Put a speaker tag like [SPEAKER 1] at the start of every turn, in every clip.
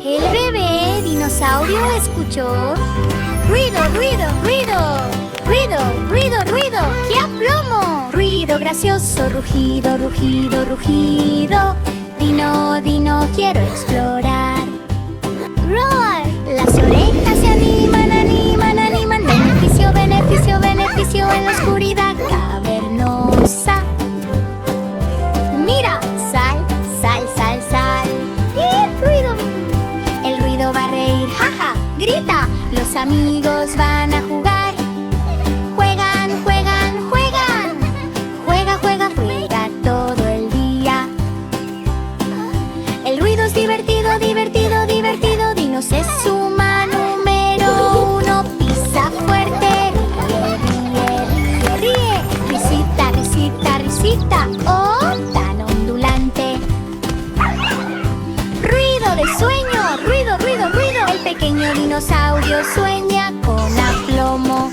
[SPEAKER 1] El bebé dinosaurio escuchó ruido, ruido, ruido, ruido, ruido, ruido, ¡qué aplomo! Ruido gracioso, rugido, rugido, rugido. Dino, dino, quiero explorar. Roar, las orejas se animan, animan, animan. Beneficio, beneficio, beneficio en la oscuridad cavernosa. Mira, sal, sal, sal, sal. ¡Y ruido! El ruido va a reír, jaja, grita. Los amigos van a jugar. Juegan, juegan, juegan. Juega, juega, juega todo el día. El ruido es divertido, divertido, divertido. Dinos es suma número uno. Pisa fuerte. Ríe, ríe, ríe, ríe. Risita, risita, risita. Oh, tan ondulante. Ruido de sueño. Ruido, ruido, ruido. El pequeño dinosaurio sueña con aplomo.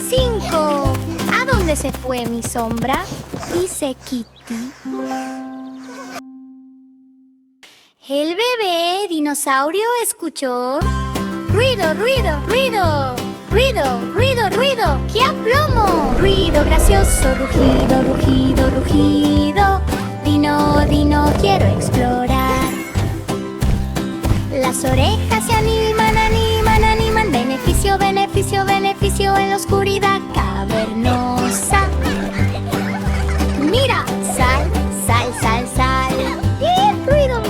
[SPEAKER 1] 5. ¿A dónde se fue mi sombra? Dice Kitty. El bebé dinosaurio escuchó ruido, ruido, ruido, ruido, ruido, ruido, ¡qué aplomo! Ruido gracioso, rugido, rugido, rugido. Dino, dino, quiero explorar. Las orejas se animan, animan, animan. Beneficio, beneficio, beneficio en la oscuridad cavernosa. Mira, sal, sal, sal, sal. ¡Y ruido!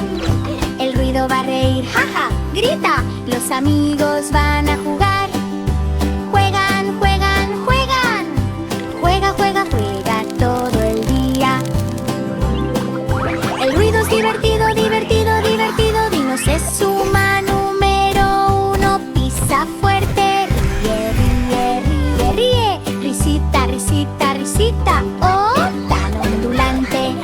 [SPEAKER 1] El ruido va a reír, jaja, grita. Los amigos van a jugar. Juegan, juegan, juegan. Juega, juega, juega todo el día. El ruido es divertido, divertido, divertido. Dinos es suma número uno. Pisa fuerte. Ríe, ríe, ríe, ríe. Risita, risita, risita. Oh, tan ondulante.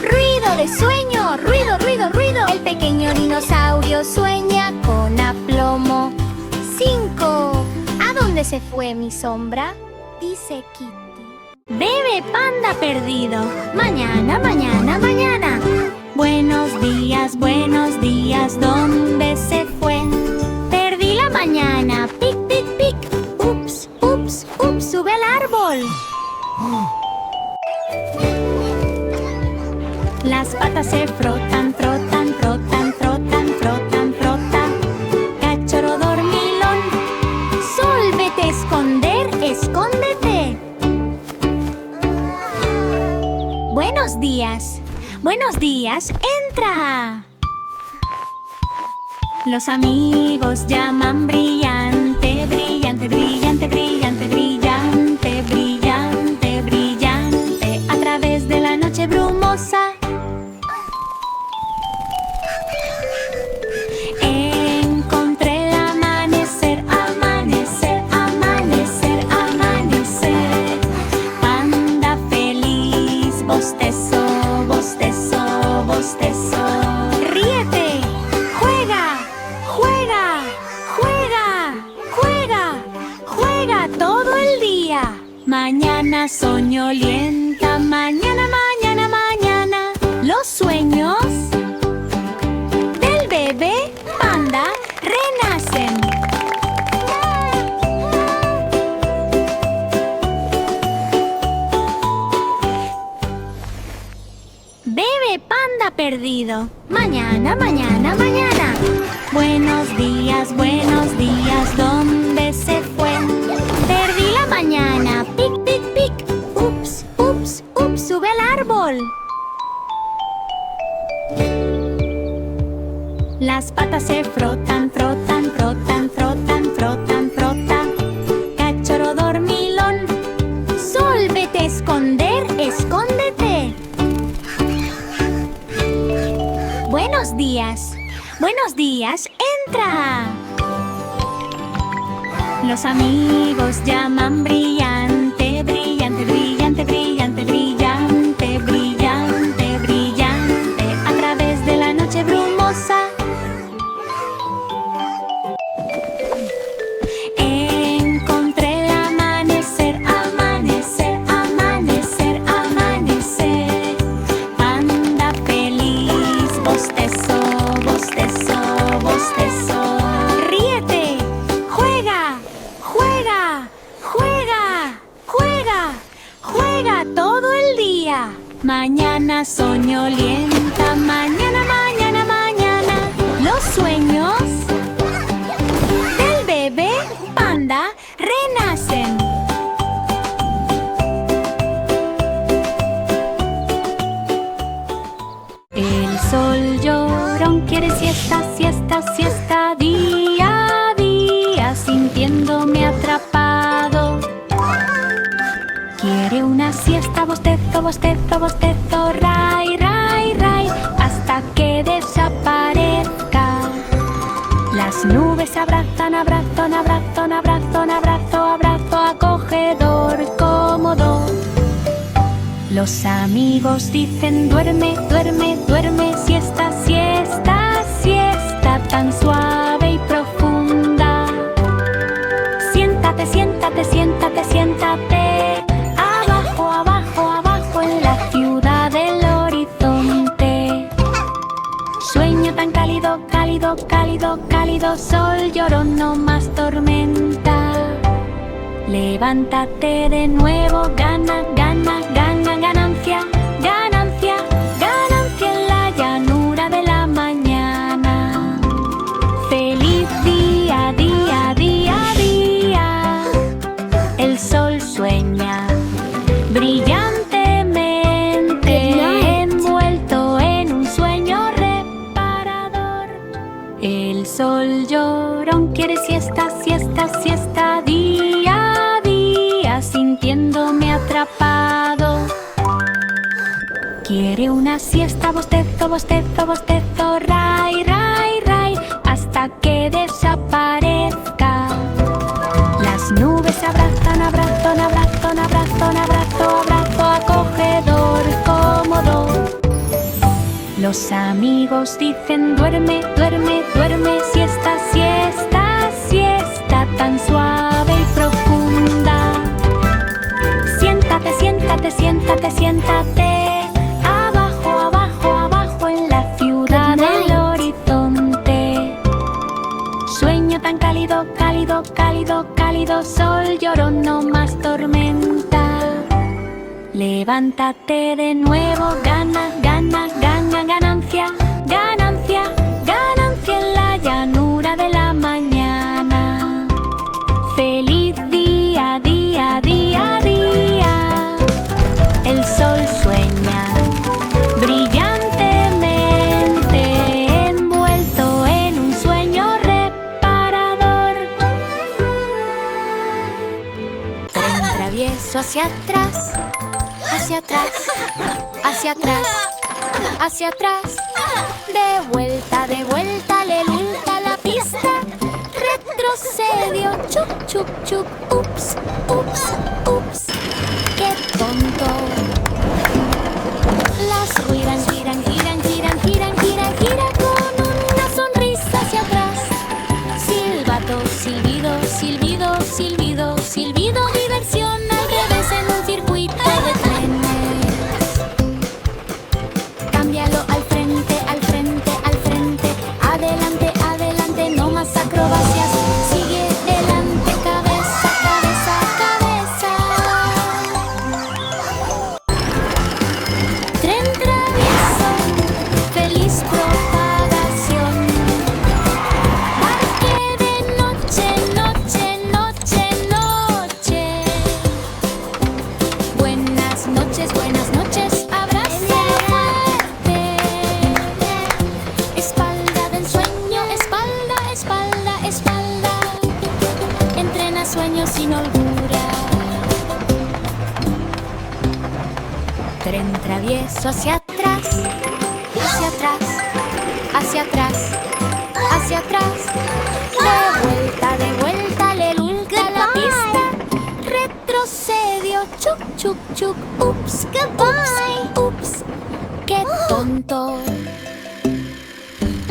[SPEAKER 1] Ruido de sueño. Ruido, ruido, ruido. El pequeño dinosaurio sueña con aplomo. 5. ¿A dónde se fue mi sombra? Dice Kitty. Bebé panda perdido. Mañana, mañana, mañana. Buenos días, ¿dónde se fue? Perdí la mañana. Pic, pic, pic. Ups, ups, ups, sube al árbol. Las patas se frotan, frotan, frotan, frotan, frotan, frotan. Cachorro dormilón, sol, vete a esconder, escóndete. Buenos días, entra. Los amigos llaman brillante, brillante, brillante, brillante, brillante, brillante, brillante. A través de la noche brumosa. Encontré el amanecer, amanecer, amanecer, amanecer. Panda feliz, bostezo, bostezo, bostezo. Ríete, juega, juega, juega, juega, juega todo el día. Mañana soñolienta, mañana, mañana, mañana. Los sueños del bebé panda renacen. Bebé panda perdido. Mañana, mañana, mañana. Buenos días, ¿dónde se fue? Perdí la mañana. Pic, pic, pic. Ups, ups, ups, sube al árbol. Las patas se frotan, frotan, frotan, frotan, frotan, frotan. Cachorro dormilón, sol, vete a esconder, escóndete. Buenos días, entra. Los amigos llaman brillante, brillante, brillante, brillante, brillante, brillante, brillante. A través de la noche brumosa. Encontré el amanecer, amanecer, amanecer, amanecer. Panda feliz, bostezo, bostezo.
[SPEAKER 2] Mañana soñolienta, mañana, mañana, mañana. Los sueños del bebé panda renacen. El sol llorón quiere siesta, siesta, siesta, día a día, sintiéndome atrapado. Quiere una siesta, bostezo, bostezo, bostezo, ray, ray, ray, hasta que desaparezca. Las nubes abrazan, abrazan, abrazan, abrazan, abrazo, abrazo, acogedor, cómodo. Los amigos dicen duerme, duerme, duerme, siesta, siesta, siesta, tan suave y profunda. Siéntate, siéntate, siéntate, siéntate. Abajo, abajo, abajo en la ciudad del horizonte. Sueño tan cálido, cálido, cálido, cálido, sol llorón, no más tormenta. Levántate de nuevo, gana, gana, gana, ganancia, ganancia, ganancia en la llanura de la mañana. Feliz día, día, día, día. El sol sueña brillantemente, envuelto en un sueño reparador. El sol llorón quiere siesta, siesta, siesta, día a día, sintiéndome atrapado. Quiere una siesta, bostezo, bostezo, bostezo, ray, ray, ray, hasta que desaparezca. Las nubes abrazan, abrazan, abrazan, abrazan, abrazo, abrazo, acogedor, cómodo. Los amigos dicen duerme, duerme, duerme, siesta, siesta, siesta, tan suave y profunda. Siéntate, siéntate, siéntate, siéntate. Abajo, abajo, abajo en la ciudad del horizonte. Sueño tan cálido, cálido, cálido, cálido, sol llorón, no más tormenta. Levántate de nuevo, gana, gana, gana, ganancia, ganancia, ganancia en la llanura de la mañana. Feliz día, día, día, día. El sol sueña brillantemente, envuelto en un sueño reparador. Tren travieso hacia atrás, hacia atrás, hacia atrás, hacia atrás. De vuelta, le lulta la pista. Retrocedió, chup, chup, chup, ups, ups, ups. ¡Qué tonto! Las ruedas giran, giran, giran, giran, giran, giran con una sonrisa hacia atrás. Silbato, silbido, silbido, silbido, silbido, diversión al revés en un circuito de trenes. Cámbialo al frente, al frente, al frente. Adelante, adelante, no más acrobacias. Sigue adelante, cabeza, cabeza, cabeza. Tren travieso, feliz propagación. Parque de noche, noche, noche, noche. Buenas noches, abrazo fuerte. Espalda del sueño, espalda, espalda, espalda. Entrena sueños sin holgura. Tren travieso hacia atrás, hacia atrás, hacia atrás, hacia atrás. De vuelta, le lulca la pista. Retrocedió, chuc, chuc, chuc, ups, goodbye, ups, qué tonto.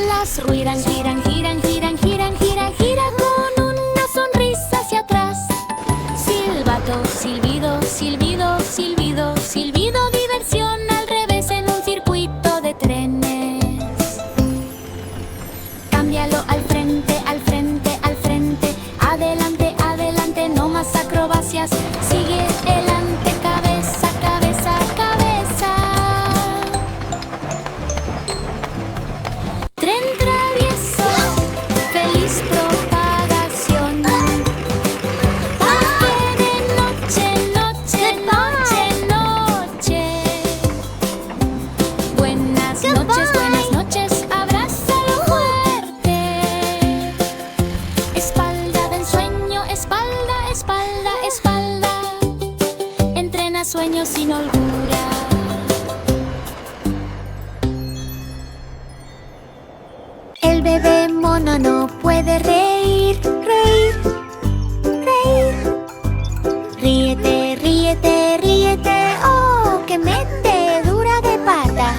[SPEAKER 2] Las ruedas giran, giran, giran, giran, giran, giran con una sonrisa hacia atrás. Silbato, silbido, silbido, silbido, silbido, diversión al revés en un circuito de trenes. Cámbialo al frente, al frente, al frente. Adelante, adelante, no más acrobacias. Sigue adelante, cabeza, cabeza, cabeza.
[SPEAKER 1] bebé mono no puede reír, reír, reír. Ríete, ríete, ríete, oh, qué metedura de pata.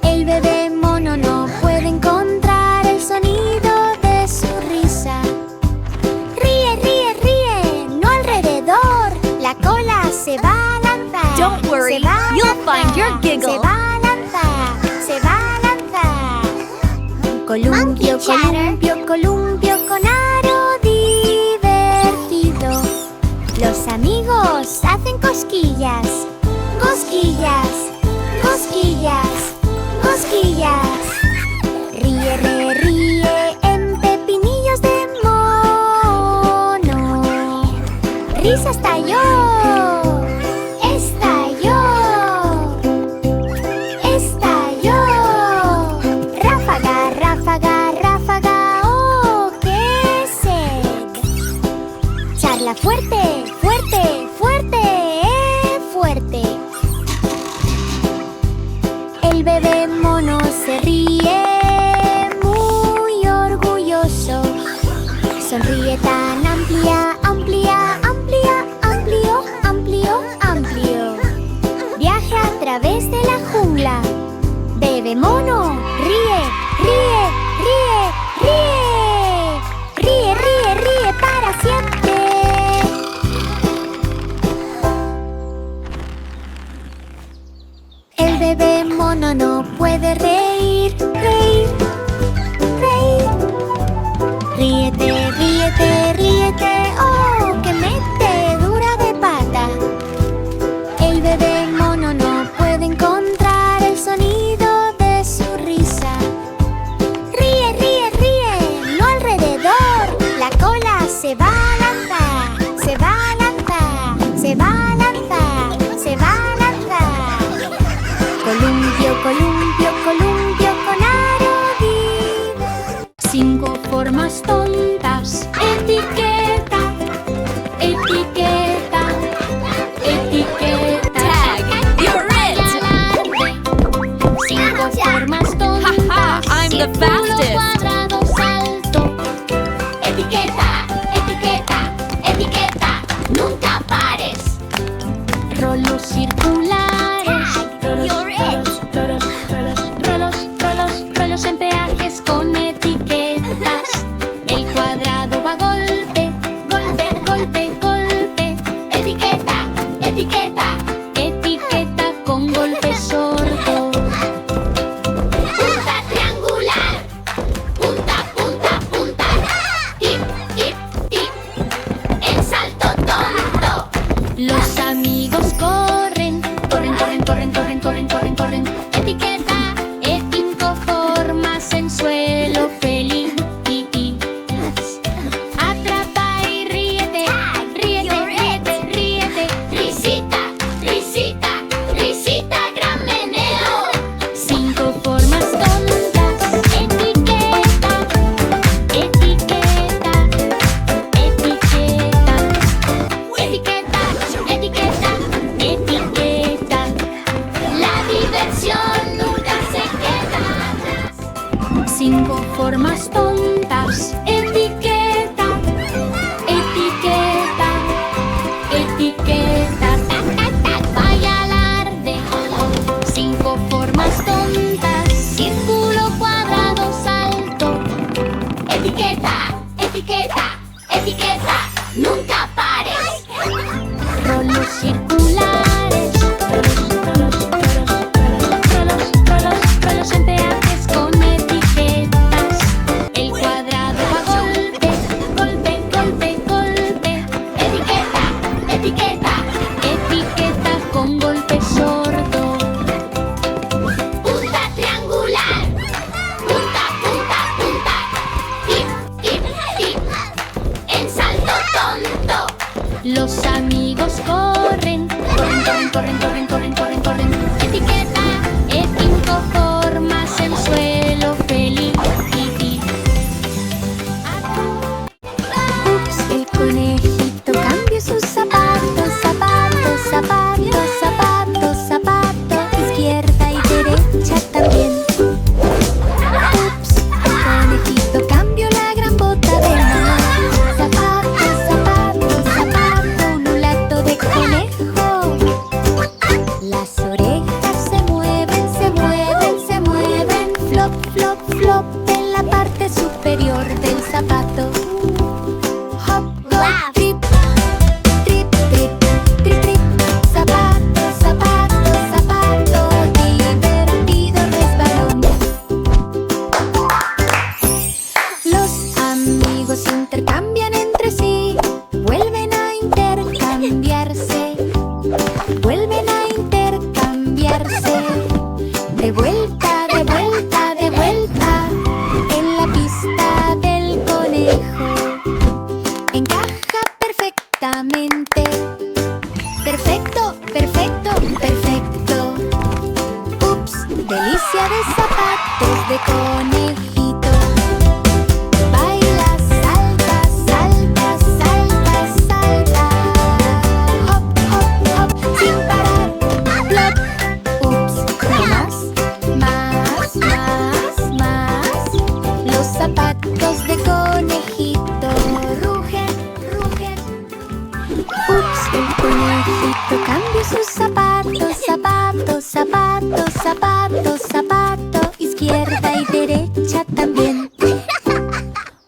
[SPEAKER 1] El bebé mono no puede encontrar el sonido de su risa. Ríe, ríe, ríe, no alrededor, la cola se va a lanzar.
[SPEAKER 2] Don't worry,
[SPEAKER 1] se va a
[SPEAKER 2] you'll
[SPEAKER 1] lanzar,
[SPEAKER 2] find your giggle.
[SPEAKER 1] Se va a lanzar, se va a lanzar. Columpio, columpio, columpio con aro divertido. Los amigos hacen cosquillas, cosquillas, cosquillas, cosquillas. Ríe, ríe, ríe en pepinillos de mono. Risa estalló, estalló, estalló. Ráfaga, ráfaga, ráfaga, oh, qué sed. Charla fuerte, fuerte, fuerte, fuerte. El bebé mono se ríe muy orgulloso. Sonríe tan amplia, amplia, amplia, amplio, amplio, amplio. Viaja a través de la jungla. Bebé mono, ríe, ríe, ríe, ríe. Ríe, ríe, ríe para siempre. El bebé mono no puede reír, reír, reír. Ríete, ríete, ríete, oh, qué metedura de pata. El bebé mono no puede encontrar el sonido de su risa. Ríe, ríe, ríe, no alrededor, la cola se va a lanzar, se va a lanzar, se va a lanzar, se va a lanzar. Columpio, columpio, columpio con aro.
[SPEAKER 2] 5 formas tontas. Etiqueta, etiqueta, etiqueta. Tag, you're it! 5 formas tontas. Ha, I'm the fastest. Cuadrado, salto.
[SPEAKER 3] Etiqueta, etiqueta, etiqueta, nunca pares.
[SPEAKER 2] Rolos circulares.
[SPEAKER 3] You're it.
[SPEAKER 2] Rolos en peajes con etiquetas. El cuadrado va golpe, golpe, golpe, golpe.
[SPEAKER 3] Etiqueta, etiqueta,
[SPEAKER 2] Etiqueta con golpe sordo.
[SPEAKER 3] punta triangular. Punta, punta, punta. Tip, tip, tip. El salto tonto.
[SPEAKER 2] Los amigos corren, corren, corren, corren, corren, corren, corren, corren. Etiqueta, cinco formas en suelo feliz. Atrapa y ríete, ríete, ríete, ríete.
[SPEAKER 3] Risita, risita, risita, gran meneo.
[SPEAKER 2] 5 formas tontas. Etiqueta, etiqueta, etiqueta.
[SPEAKER 3] Etiqueta, etiqueta, etiqueta. La diversión nunca se queda atrás.
[SPEAKER 2] 5 formas tontas. Etiqueta, etiqueta, etiqueta. Tac, tac, tac, vaya alarde. 5 formas tontas. Círculo, cuadrado, salto.
[SPEAKER 3] Etiqueta, etiqueta, etiqueta, nunca pares.
[SPEAKER 2] Rolos circulares. Rolos en peajes con etiquetas. El cuadrado la parte superior del zapato. Hop, hop, trip, trip, trip, trip, trip. Zapato, zapato, zapato, divertido resbalón. Los amigos intercambian entre sí, vuelven a intercambiarse, vuelven a intercambiarse. De vuelta, de vuelta, de vuelta, en la pista del conejo. Encaja perfectamente. Perfecto, perfecto, perfecto. Ups, delicia de zapatos de conejito. Baila, salta, salta, salta, salta. Hop, hop, hop, sin parar. Plop. Ups, más, más, más, más. Los zapatos de conejito rugen, rugen. Ups, el conejito cambia sus zapatos, zapatos, zapatos, zapatos, zapato. Izquierda y derecha también.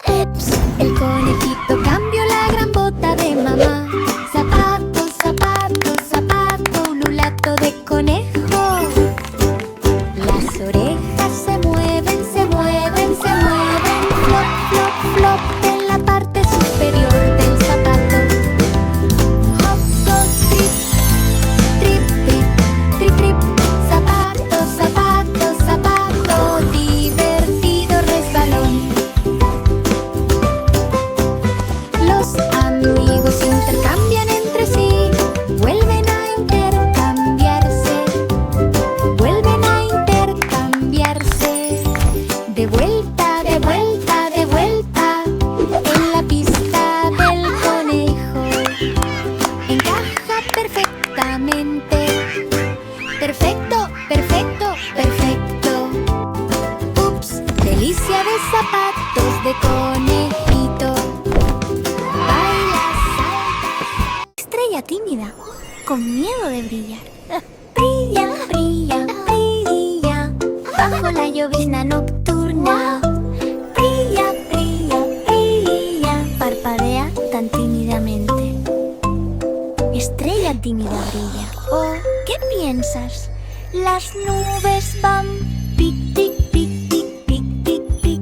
[SPEAKER 2] Ups, el conejito cambió la gran bota de mamá. Zapato, zapato, zapato, ululato de conejo. Las orejas se mueven, se mueven, se mueven. Flop, flop, flop, en la parte superior del zapato. Hop, hop, trip, trip, trip, trip, trip. Zapato, zapato, zapato, divertido resbalón. Los amigos intercambian entre sí, vuelven a intercambiarse, vuelven a intercambiarse. De vuelta, de vuelta, de vuelta, en la pista del conejo. Encaja perfectamente. Perfecto, perfecto, perfecto. Ups, delicia de zapatos de conejito. Baila, salta. Estrella tímida, con miedo de brillar. Brilla, brilla, brilla, bajo la llovizna nocturna. Brilla, brilla, brilla, parpadea tan tímidamente. Estrella tímida brilla. Oh, ¿qué piensas? Las nubes van pic, tic, pic, tic, pic, tic, pic,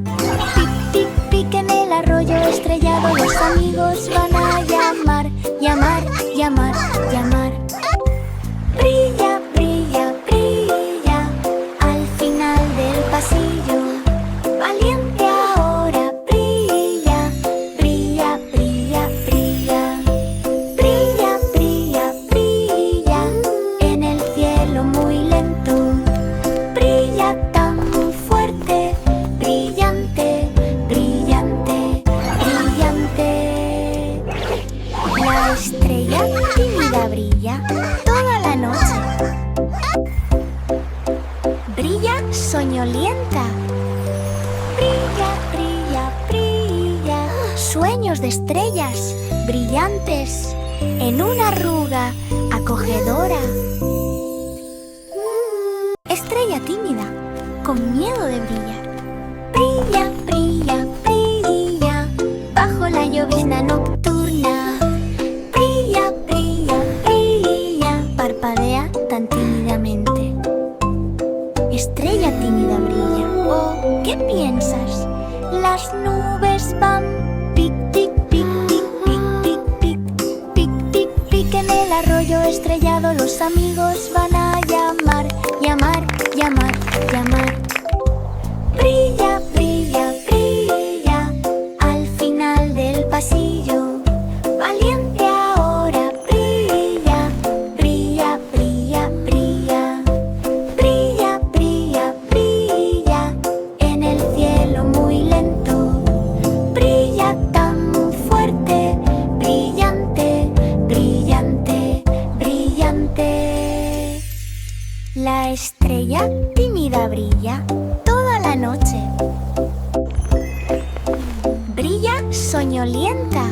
[SPEAKER 2] pic, tic, pic en el arroyo estrellado. Los amigos van a llamar, llamar, llamar, llamar. Brilla, brilla, brilla, al final del pasillo. Valiente ahora, brilla, brilla, brilla, brilla. Brilla, brilla, brilla, en el cielo muy lento. Brilla tan fuerte, brillante, brillante, brillante. La estrella tímida brilla toda la noche. Brilla soñolienta. Brilla, brilla, brilla. Sueños de estrellas brillantes en una arruga acogedora. Estrella tímida, con miedo de brillar. Brilla, brilla, brilla, bajo la llovizna nocturna. Brilla, brilla, brilla, parpadea tan tímidamente. Estrella tímida brilla. Oh, ¿qué piensas? Las nubes van pic, tic, pic, tic, pic, tic, pic, pic, tic, pic en el arroyo estrellado. Los amigos van a llamar, llamar, llamar, llamar. Brilla, brilla, brilla, al final del pasillo. Valiente ahora, brilla, brilla, brilla, brilla. Brilla, brilla, brilla, en el cielo muy lento. Brilla tan fuerte, brillante, brillante, brillante. La estrella tímida brilla toda la noche. Brilla soñolienta.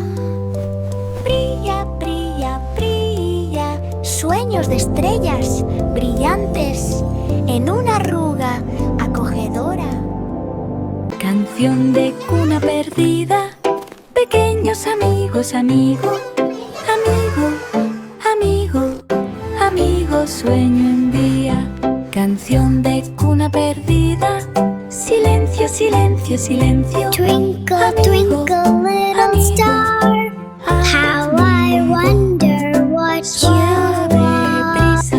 [SPEAKER 2] Brilla, brilla, brilla, sueños de estrellas brillantes en una arruga acogedora. Canción de cuna perdida. Pequeños amigos, amigo, amigo, amigo, amigo, sueño envía. Canción de cuna perdida. Silencio, silencio, silencio.
[SPEAKER 4] Twinkle,
[SPEAKER 2] Amigo,
[SPEAKER 4] twinkle, little
[SPEAKER 2] amigo.
[SPEAKER 4] star, how I wonder what
[SPEAKER 2] Suave
[SPEAKER 4] you are.
[SPEAKER 2] brisa,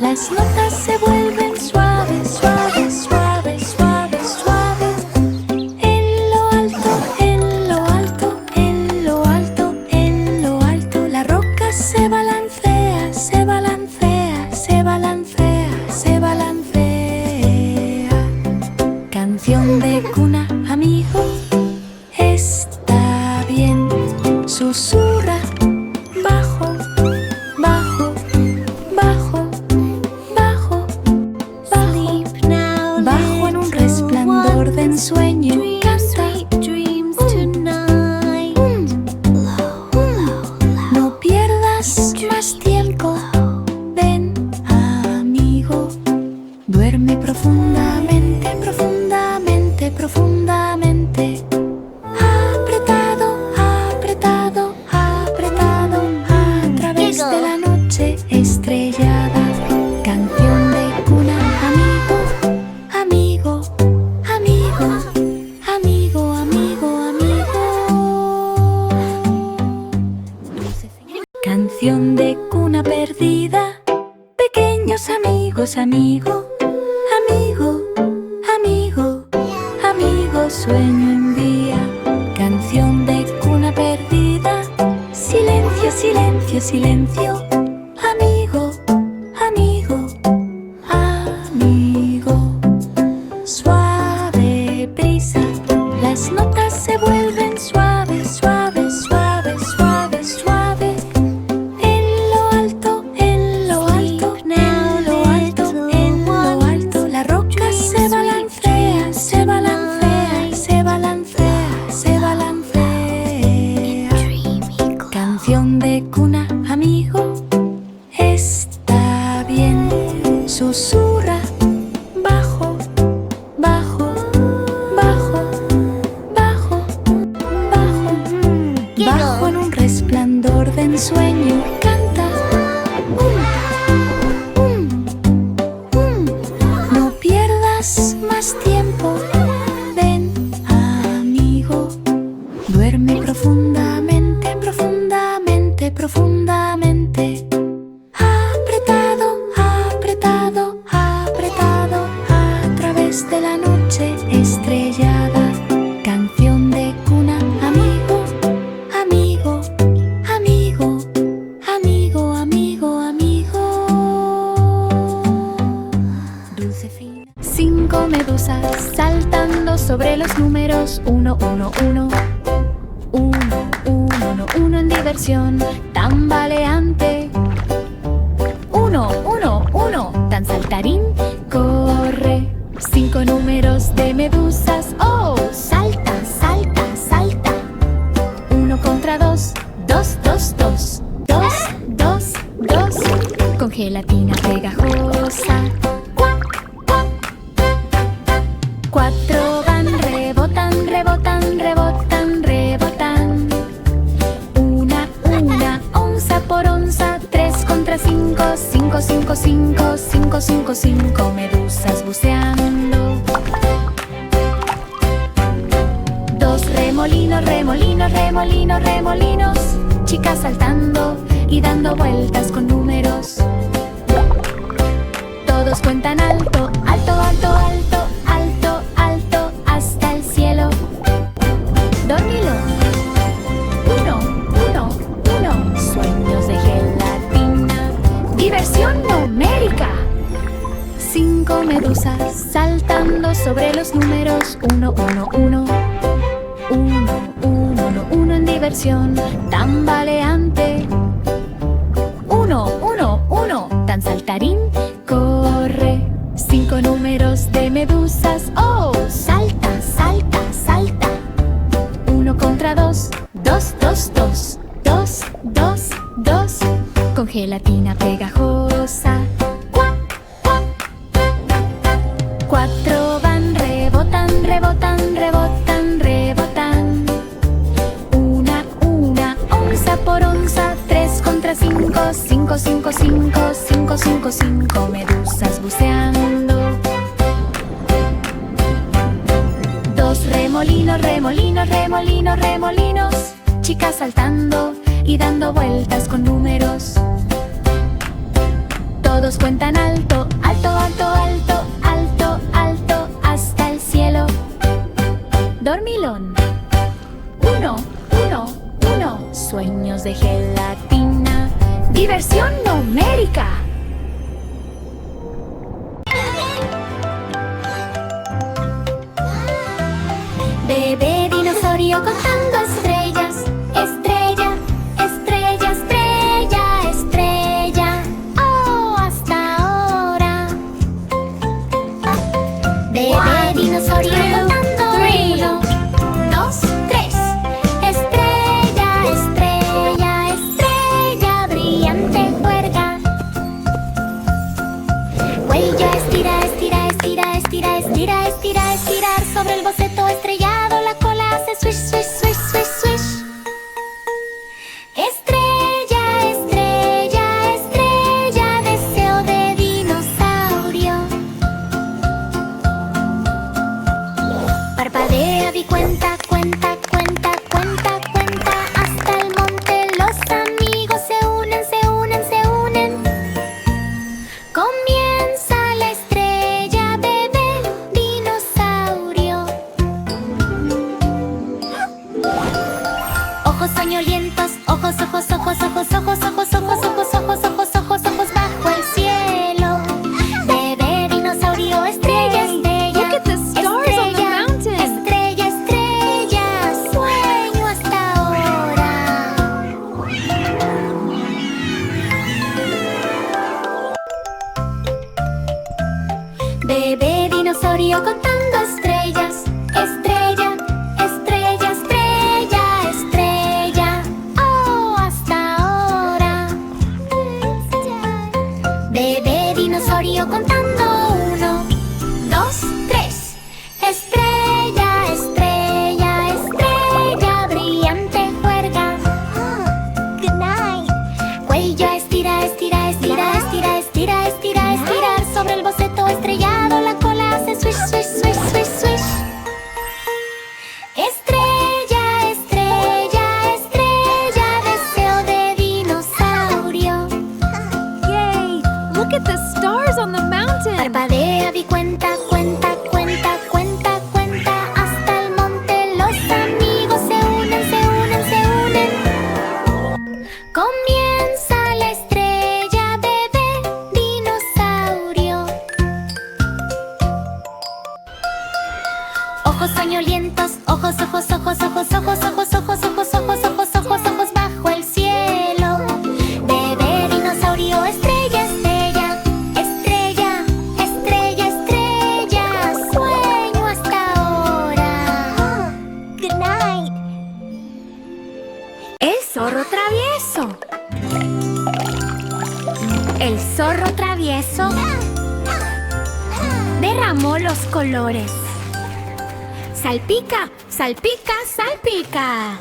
[SPEAKER 2] las notas se vuelven suaves, suaves, suaves, suaves, suaves. En lo alto, en lo alto, en lo alto, en lo alto, la roca se balancea, se balancea, se balancea, se balancea. Canción de cuna, amigo, está bien. Susurra bajo, bajo, bajo, bajo, bajo.
[SPEAKER 4] Now,
[SPEAKER 2] Bajo en un resplandor de ensueño. Canta,
[SPEAKER 4] dreams tonight.
[SPEAKER 2] no pierdas más tiempo. Ven, amigo, duerme profundamente, profundamente, profundamente. Apretado, apretado, apretado, a través de la noche estrellada. Canción de cuna, amigo, amigo, amigo, amigo, amigo, amigo. Canción de cuna perdida. Pequeños amigos, amigo, amigo, amigo, amigo, sueño envía. Canción de cuna perdida. Silencio, silencio, silencio. Amigo, amigo, amigo. Suave brisa, las notas se vuelven suaves, suaves, suaves, suaves, suaves. En lo alto, en lo alto, en lo alto, en lo alto, la roca se balancea, se balancea, se balancea, se balancea. Canción de cuna, amigo, está bien. Susurra bajo, bajo, bajo, bajo, bajo. Bajo en un resplandor de ensueño. Canta. No pierdas más tiempo. Ven, amigo, duerme profundamente, profundamente, profundamente. Apretado, apretado, apretado, a través de la noche estrellada. Canción de cuna, amigo, amigo, amigo, amigo, amigo, amigo. Dulce fina. 5 medusas saltando sobre los números 1, 1, 1. 1, 1, 1 en diversión tambaleante. 1, 1, 1, tan saltarín, corre. 5 números de medusas, oh, salta, salta, salta. 1 contra 2, 2, 2, 2, 2, 2, 2. Con gelatina pegajosa. 4 van, rebotan, rebotan, rebotan, rebotan. Una onza por onza. 3 contra 5, 5, 5, 5, 5, 5, 5 medusas buceando. 2 remolinos, remolinos, remolinos, remolinos. Chicas saltando y dando vueltas con números. Todos cuentan alto, alto, alto, alto, alto, alto, hasta el cielo. Dormilo. 1, 1, 1. Sueños de gelatina. Diversión numérica. 5 medusas saltando sobre los números 1, 1, 1. 1, 1, 1 en diversión tambaleante. 1, 1, 1, tan saltarín, corre. 5 números de medusas, oh, salta, salta, salta. 1 contra 2, 2, 2, 2, 2, 2, 2. Con gelatina pegajosa. 4 van, rebotan, rebotan, rebotan. Foco 5 medusas buceando. 2 remolinos, remolinos, remolinos, remolinos. Chicas saltando y dando vueltas con números. Todos cuentan alto, alto, alto, alto, alto, alto, hasta el cielo. Dormilón. 1, 1, 1. Sueños de gelatina. Diversión numérica. Bebé dinosaurio contando estrellas. Estrella, estrella, estrella, estrella. Oh, hasta ahora. Bebé dinosaurio contando 1, 2, 3. Estrella, estrella, estrella, brillante juerga. Cuello estira, estira, estira, estira, estira, estira, estirar sobre el boceto estrellado. La cola hace swish, swish, swish, swish, swish. Estrella, estrella, estrella, deseo de dinosaurio. Parpadea y cuenta, cuenta, cuenta, cuenta, cuenta. Hasta el monte los amigos se unen, se unen, se unen. Comienza la estrella, bebé dinosaurio. Ojos soñolientos, ojos, ojos, ojos, ojos, ojos, ojos, ojos, ojos, ojos, ojos, ojos, ojos bajo el cielo. Bebé dinosaurio, estrella, estrella.
[SPEAKER 1] Look at the stars on the mountain.
[SPEAKER 2] Estrella, estrella, sueño hasta ahora. Bebé dinosaurio contando estrellas. Estrella, estrella, estrella, estrella. Oh, hasta ahora. Bebé dinosaurio contando 1, 2, 3. Estrella, estrella, estrella, brillante juerga.
[SPEAKER 4] Good night.
[SPEAKER 2] Cuello estira, estira, estira, estira, estira, estira, estirar sobre el boceto estrellado. La cola hace swish, swish, swish, swish, swish. Estrella, estrella, estrella, deseo de dinosaurio.
[SPEAKER 1] Yay! Look at the stars on the mountain.
[SPEAKER 2] Parpadea y cuenta, cuenta, cuenta, cuenta, cuenta. Hasta el monte los amigos se unen, se unen, se unen. Comienza la estrella, bebé dinosaurio. Ojos soñolientos, ojos, ojos, ojos, ojos, ojos, ojos, ojos, ojos, ojos, ojos, ojos, ojos bajo el cielo. Bebé dinosaurio, estrella, estrella, estrella, estrella, estrella, sueño hasta ahora.
[SPEAKER 4] Good night.
[SPEAKER 1] El zorro travieso. El zorro travieso derramó los colores. Salpica, salpica, salpica.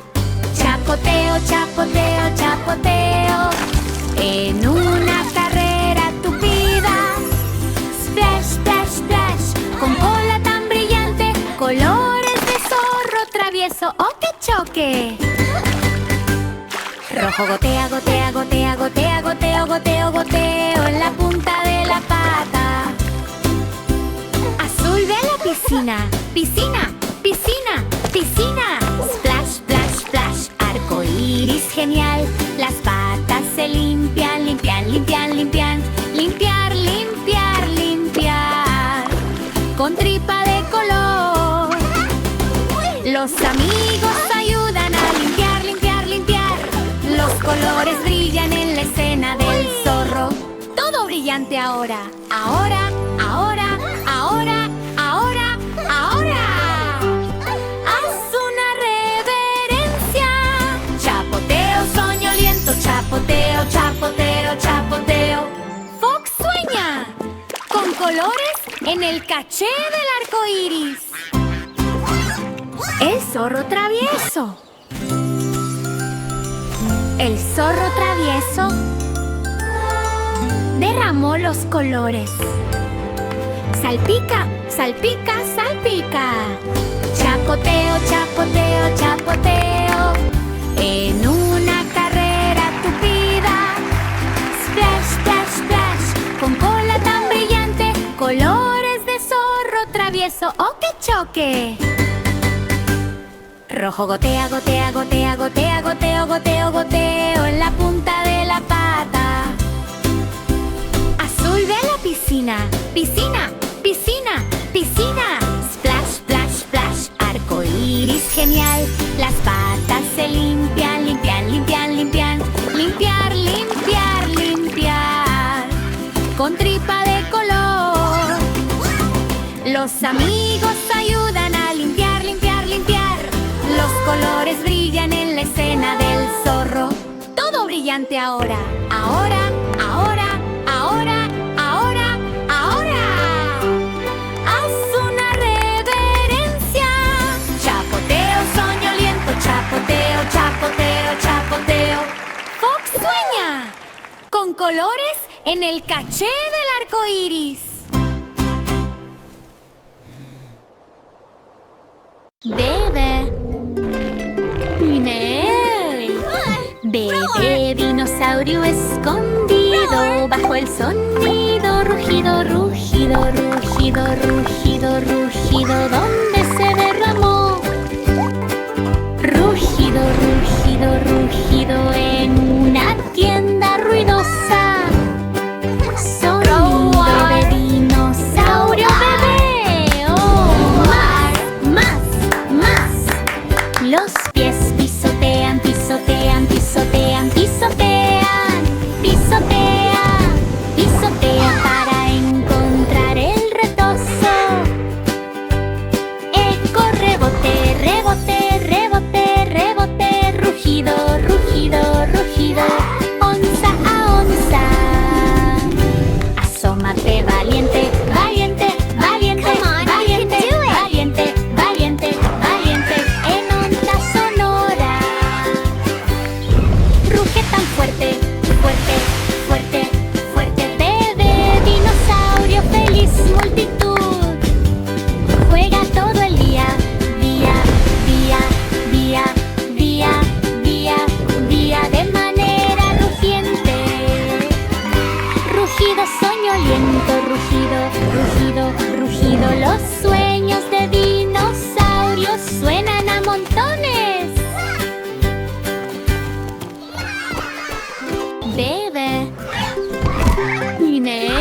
[SPEAKER 1] Chapoteo, chapoteo, chapoteo. En una carrera tupida. Splash, splash, splash. Con cola tan brillante. Colores de zorro travieso. ¡Oh, qué choque! Rojo gotea, gotea, gotea, gotea, goteo, goteo, goteo en la punta de la pata. Azul ve la piscina, piscina, piscina, piscina. Splash, splash, splash, arco iris genial. Las patas se limpian, limpian, limpian, limpian. Limpiar, limpiar, limpiar. Con tripa de color. Los amigos ayudan a limpiar, limpiar, limpiar. Los colores brillan en la escena del zorro. Todo brillante ahora. Ahora, ahora, ahora, ahora, ahora. Haz una reverencia. Chapoteo, soñoliento, chapoteo, chapoteo, chapoteo. Fox sueña con colores en el caché del arco iris. El zorro travieso. El zorro travieso derramó los colores. Salpica, salpica, salpica. Chapoteo, chapoteo, chapoteo. En una carrera tupida. Splash, splash, splash. Con cola tan brillante. Colores de zorro travieso. ¡Oh, qué choque! Rojo gotea, gotea, gotea, gotea, goteo, goteo, goteo en la punta de la pata. Azul ve la piscina, piscina, piscina, piscina. Splash, splash, splash, arco iris genial. Las patas se limpian, limpian, limpian, limpian. Limpiar, limpiar, limpiar. Con tripa de color. Los amigos ayudan a limpiar, limpiar, limpiar. Los colores brillan en la escena del zorro. Todo brillante ahora, ahora, ahora, ahora, ahora, ahora. Haz una reverencia. Chapoteo, soñoliento, chapoteo, chapoteo, chapoteo. Fox sueña con colores en el caché del arco iris. Bebe. Ney. Bebé dinosaurio escondido bajo el sonido. Rugido, rugido, rugido, rugido, rugido. ¿Dónde se derramó? Rugido, rugido, rugido en una tienda ruidosa. Sonido de dinosaurio bebé. Oh, más. Los pies pisotean, pisotean, pisotean, pisotean, pisotean, pisotean para encontrar el retozo. Eco, rebote, rebote, rebote, rebote. Rugido, rugido, rugido, onza a onza. Asómate valiente, valiente, valiente, valiente, valiente, valiente, valiente. En onda sonora. Ruge tan fuerte, fuerte, fuerte, fuerte. Bebé dinosaurio feliz multitud. Juega todo el día, día, día, día, día, día, día de manera rugiente. Rugido soñoliento, rugido, rugido, rugido. Los sueños de dinosaurios suenan a montones. Bebe. Ney.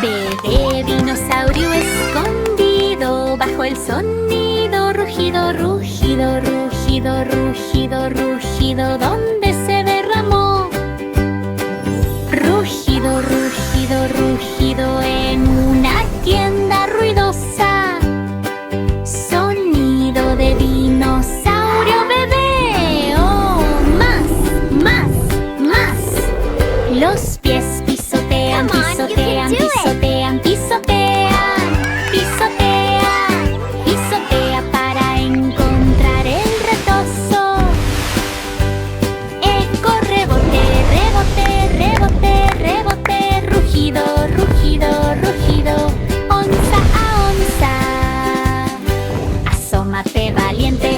[SPEAKER 1] Bebé dinosaurio escondido bajo el sonido. Rugido, rugido, rugido, rugido, rugido. ¿Dónde se derramó? Rugido, rugido, rugido en una tienda ruidosa. Sonido de dinosaurio bebé. Oh, más. Los pies pisotean,
[SPEAKER 4] Come on, you can
[SPEAKER 1] pisotean,
[SPEAKER 4] do it.
[SPEAKER 1] pisotean, pisotean, pisotean, pisotea para encontrar el retozo. Eco, rebote, rebote, rebote, rebote. Rugido, rugido, rugido, onza a onza. Asómate valiente,